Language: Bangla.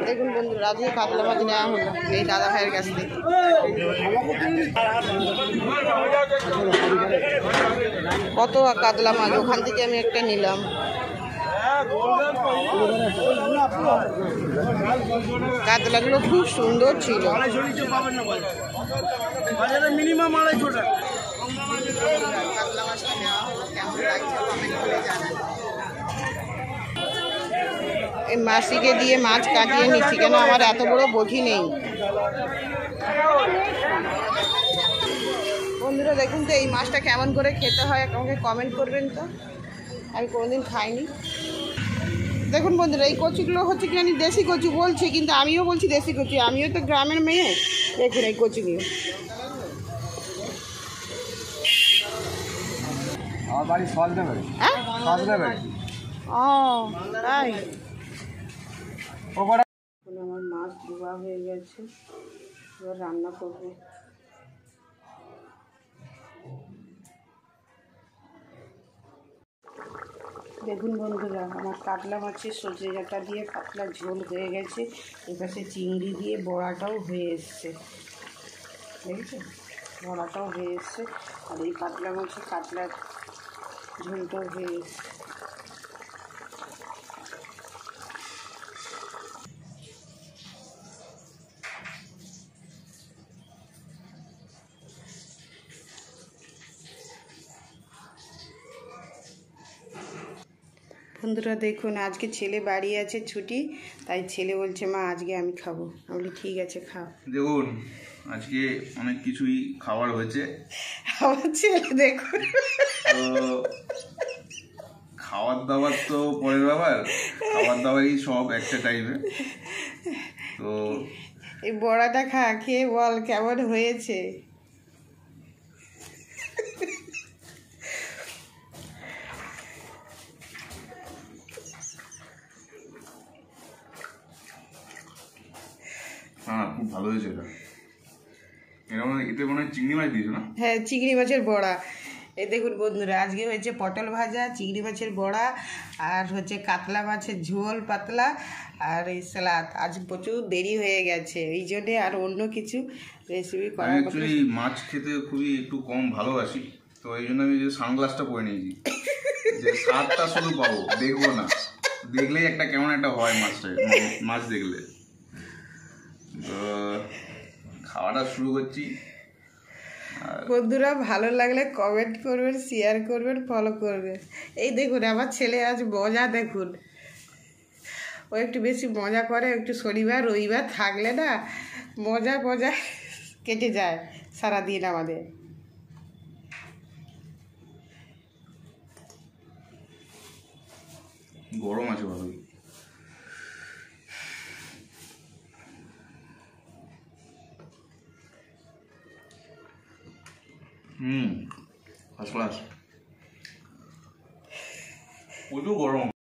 দেখুন বন্ধুরা, আজকে কাতলা মাছ নেওয়া হলো এই দাদা ভাইয়ের কাছ থেকে। কত কাতলা মাছ, ওখান থেকে আমি একটা নিলাম। কাতলাগুলো খুব সুন্দর ছিল। মিনিমাম 250 টাকা। কাতলা মাছটা নেওয়া হলো, কেমন লাগছে কমেন্ট করে জানান। এই মাসিকে দিয়ে মাছ কাটিয়ে নিচ্ছি, কেন আমার এত বড় বটি নেই। বন্ধুরা দেখুন তো এই মাছটা কেমন করে খেতে হয়, আমাকে কমেন্ট করবেন তো, আমি কোনোদিন খাইনি। দেখুন বন্ধুরা, এই কচুগুলো হচ্ছে কি আমি দেশি কচু বলছি, কিন্তু আমিও বলছি দেশি কচু, আমিও তো গ্রামের মেয়ে। দেখুন এই কচুগুলো আমার বাড়ি সজনে বাড়ি। হ্যাঁ, সজনে বাড়ি। ও তাই। আমার মাছ ধোয়া হয়ে গেছে, এবার রান্না করবো। দেখুন বন্ধুরা, আমার কাতলা মাছের সজনে ডাঁটা দিয়ে পাতলা ঝোল হয়ে গেছে, এপাশে চিংড়ি দিয়ে বড়াটাও হয়ে এসছে, দেখেছো বড়াটাও হয়ে এসছে, আর এই কাতলা মাছের কাতলার ঝোলটাও হয়ে এসছে। বন্ধুরা দেখুন, আজকে ছেলে বাড়ি আছে ছুটি, তাই ছেলে বলছে মা আজকে আমি খাবো। আমি বলি ঠিক আছে খাও। দেখুন আজকে অনেক কিছুই খাবার হয়েছে। আমার ছেলে দেখুন, তো খাবার দাবার তো পরের ব্যাপার, খাবার দাবারই সব একটা টাইমে। তো এই বড়াটা খেয়ে বল কেমন হয়েছে। হ্যাঁ, খুব ভালো হয়েছে এটা। এতে মনে হয় চিংড়ি মাছ দিয়েছো না? হ্যাঁ, চিংড়ি মাছের বড়া। এই দেখুন বন্ধুরা, আজকে হয়েছে পটল ভাজা, চিংড়ি মাছের বড়া, আর হচ্ছে কাতলা মাছের ঝোল পাতলা, আর এই স্যালাড। আজ প্রচুর দেরি হয়ে গেছে, এই জন্যে আর অন্য কিছু রেসিপি করা। অ্যাকচুয়ালি মাছ খেতে খুবই একটু কম ভালোবাসি, তো এই জন্য আমি যে সানগ্লাসটা পরে নিয়েছি, যে স্বাদটা শুধু পাবো, দেখবো না। দেখলেই একটা কেমন একটা হয় মাছটা, মাছ দেখলে। তো খাওয়াটা শুরু করছি। বন্ধুরা ভালো লাগলে কমেন্ট করবেন, শেয়ার করবেন, ফলো করবেন। এই দেখুন আমার ছেলে আজ মজা দেখুন, ও একটু বেশি মজা করে, একটু শনিবার রবিবার থাকলে না মজা মজা কেটে যায় সারাদিন আমাদের। গরম আছে ভালোই। First class. প্রচুর গরম।